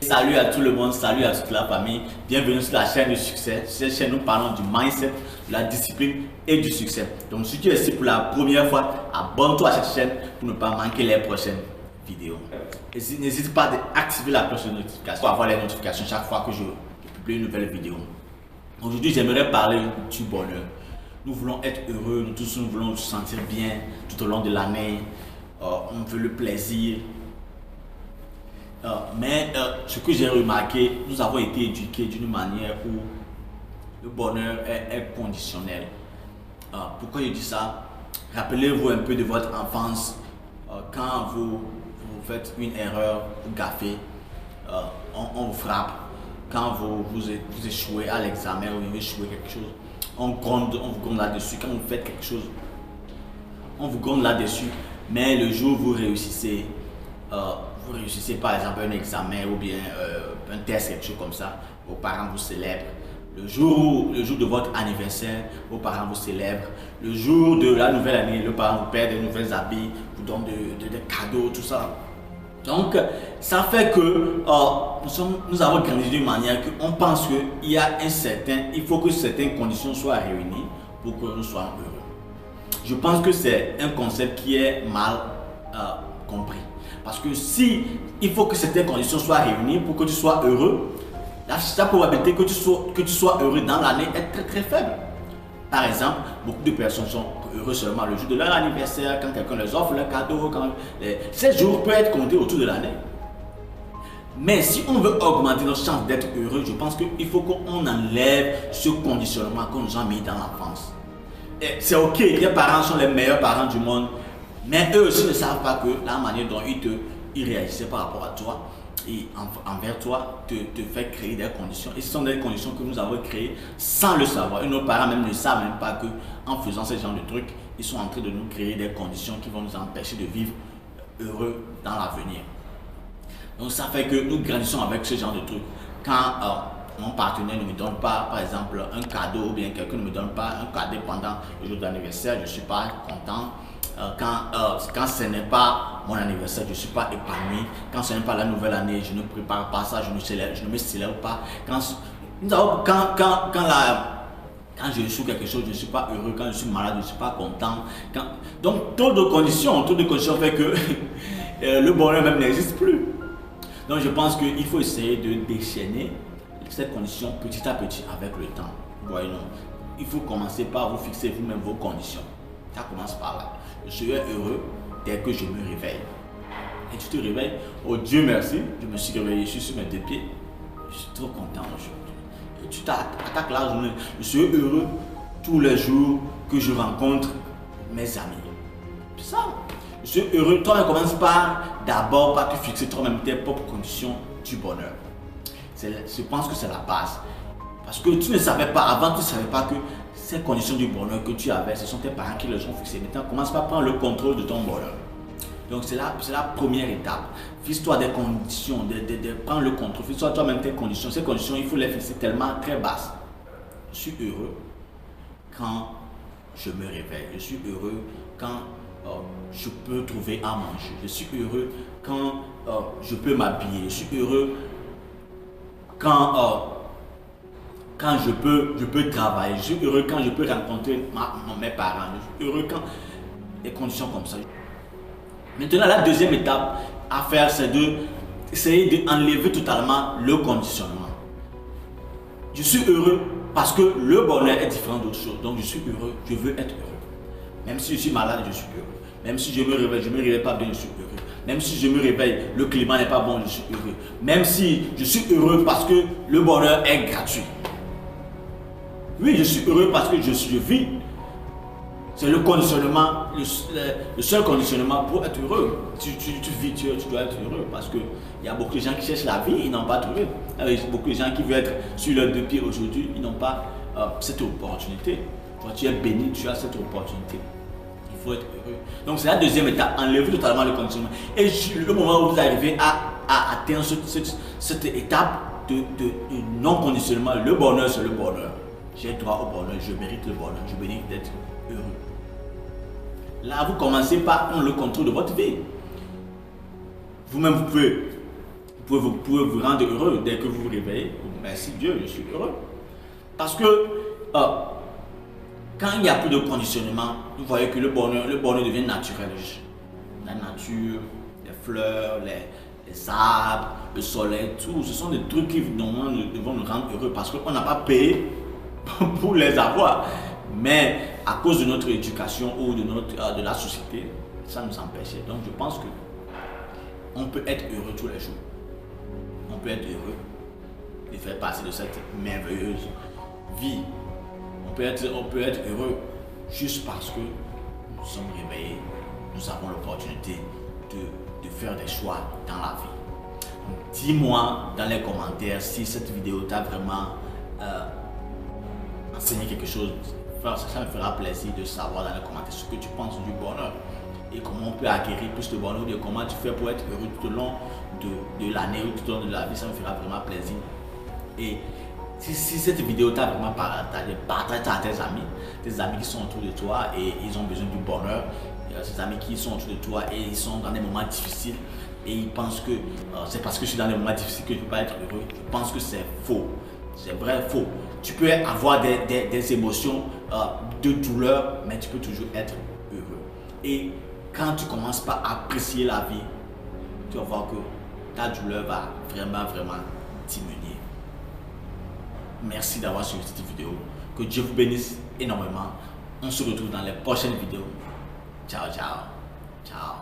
salut à tout le monde, salut à toute la famille. Bienvenue sur la chaîne de succès. Sur cette chaîne, nous parlons du mindset, de la discipline et du succès. Donc, si tu es ici pour la première fois, abonne-toi à cette chaîne pour ne pas manquer les prochaines vidéos. Et n'hésite pas à activer la cloche de notification pour avoir les notifications chaque fois que je publie une nouvelle vidéo. Aujourd'hui, j'aimerais parler du bonheur. Nous voulons être heureux, nous tous nous voulons nous sentir bien tout au long de l'année. On veut le plaisir. Mais ce que j'ai remarqué, nous avons été éduqués d'une manière où le bonheur est conditionnel. Pourquoi je dis ça? Rappelez-vous un peu de votre enfance. Quand vous faites une erreur, vous gaffez, on vous frappe. Quand vous échouez à l'examen ou vous échouez quelque chose, on vous gronde là-dessus. Quand vous faites quelque chose, on vous gronde là-dessus. Mais le jour où vous réussissez par exemple un examen ou bien un test, quelque chose comme ça, vos parents vous célèbrent. Le jour de votre anniversaire, vos parents vous célèbrent. Le jour de la nouvelle année, les parents vous paient de nouvelles habits, vous donnent des cadeaux, tout ça. Donc, ça fait que nous avons grandi d'une manière qu'on pense qu'il faut que certaines conditions soient réunies pour que nous soyons heureux. Je pense que c'est un concept qui est mal compris. Parce que si il faut que certaines conditions soient réunies pour que tu sois heureux, la probabilité que tu sois heureux dans l'année est très très faible. Par exemple, beaucoup de personnes sont heureux seulement le jour de leur anniversaire, quand quelqu'un leur offre le cadeau. Ces jours peuvent être comptés autour de l'année. Mais si on veut augmenter nos chances d'être heureux, je pense qu'il faut qu'on enlève ce conditionnement qu'on nous a mis dans l'enfance. C'est ok, les parents sont les meilleurs parents du monde, mais eux aussi ne savent pas que la manière dont ils réagissaient par rapport à toi et envers toi te fait créer des conditions. Et ce sont des conditions que nous avons créées sans le savoir. Et nos parents même ne savent même pas qu'en faisant ce genre de trucs, ils sont en train de nous créer des conditions qui vont nous empêcher de vivre heureux dans l'avenir. Donc ça fait que nous grandissons avec ce genre de trucs. Quand mon partenaire ne me donne pas, par exemple, un cadeau ou bien quelqu'un ne me donne pas un cadeau pendant le jour d'anniversaire, je ne suis pas content. Quand ce n'est pas mon anniversaire, je ne suis pas épanoui. Quand ce n'est pas la nouvelle année, je ne prépare pas ça, je ne me célèbre pas. Quand je échoue quelque chose, je ne suis pas heureux. Quand je suis malade, je ne suis pas content. Donc, trop de conditions fait que le bonheur même n'existe plus. Donc, je pense qu'il faut essayer de déchaîner cette condition petit à petit avec le temps. Voyez, non. Il faut commencer par vous fixer vous-même vos conditions. Ça commence par là. Je serai heureux dès que je me réveille. Et tu te réveilles, oh Dieu merci, je me suis réveillé, je suis sur mes deux pieds. Je suis trop content aujourd'hui. Et tu t'attaques la journée. Je suis heureux tous les jours que je rencontre mes amis. C'est ça. Je suis heureux. Toi, on commence d'abord par te fixer toi-même tes propres conditions du bonheur. Je pense que c'est la base. Parce que tu ne savais pas, avant tu ne savais pas que ces conditions du bonheur que tu avais, ce sont tes parents qui les ont fixées. Maintenant, commence par prendre le contrôle de ton bonheur. Donc c'est la première étape. Fixe-toi des conditions, prends le contrôle, fixe-toi toi-même tes conditions. Ces conditions, il faut les fixer tellement très basses. Je suis heureux quand je me réveille. Je suis heureux quand je peux trouver à manger. Je suis heureux quand je peux m'habiller. Je suis heureux quand je peux travailler. Je suis heureux quand je peux rencontrer mes parents. Je suis heureux quand des conditions comme ça. Maintenant, la deuxième étape à faire, c'est d'essayer d'enlever totalement le conditionnement. Je suis heureux parce que le bonheur est différent d'autres choses. Donc, je suis heureux, je veux être heureux. Même si je suis malade, je suis heureux. Même si je me réveille pas bien, je suis heureux. Même si je me réveille, le climat n'est pas bon, je suis heureux. Même si je suis heureux parce que le bonheur est gratuit. Oui, je suis heureux parce que je vis. C'est le conditionnement, le seul conditionnement pour être heureux. Si tu vis, tu dois être heureux parce qu'il y a beaucoup de gens qui cherchent la vie, ils n'ont pas trouvé. Il y a beaucoup de gens qui veulent être sur leurs deux pieds aujourd'hui, ils n'ont pas cette opportunité. Toi, tu es béni, tu as cette opportunité. Il faut être heureux. Donc, c'est la deuxième étape, enlever totalement le conditionnement. Et le moment où vous arrivez à atteindre cette étape de non-conditionnement, le bonheur, c'est le bonheur. J'ai droit au bonheur, je mérite le bonheur, je mérite d'être heureux. Là, vous commencez par prendre le contrôle de votre vie. Vous-même, vous vous pouvez vous rendre heureux dès que vous vous réveillez. Merci Dieu, je suis heureux. Parce que quand il n'y a plus de conditionnement, vous voyez que le bonheur devient naturel. La nature, les fleurs, les arbres, le soleil, tout, ce sont des trucs qui normalement vont nous rendre heureux parce qu'on n'a pas payé pour les avoir. Mais à cause de notre éducation ou de la société, ça nous empêchait. Donc je pense que on peut être heureux tous les jours. On peut être heureux de faire partie de cette merveilleuse vie. On peut être heureux juste parce que nous sommes réveillés, nous avons l'opportunité de faire des choix dans la vie. Donc, dis-moi dans les commentaires si cette vidéo t'a vraiment enseigné quelque chose. Ça me fera plaisir de savoir dans les commentaires ce que tu penses du bonheur et comment on peut acquérir plus de bonheur, et comment tu fais pour être heureux tout au long de l'année ou tout au long de la vie. Ça me fera vraiment plaisir. Et si cette vidéo t'a vraiment partagé, partage-la à tes amis qui sont autour de toi et ils ont besoin du bonheur. Ces amis qui sont autour de toi et ils sont dans des moments difficiles et ils pensent que c'est parce que je suis dans des moments difficiles que je ne peux pas être heureux. Je pense que c'est faux. C'est vrai, faux. Tu peux avoir des émotions de douleur, mais tu peux toujours être heureux. Et quand tu commences par apprécier la vie, tu vas voir que ta douleur va vraiment diminuer. Merci d'avoir suivi cette vidéo. Que Dieu vous bénisse énormément. On se retrouve dans les prochaines vidéos. Ciao, ciao. Ciao.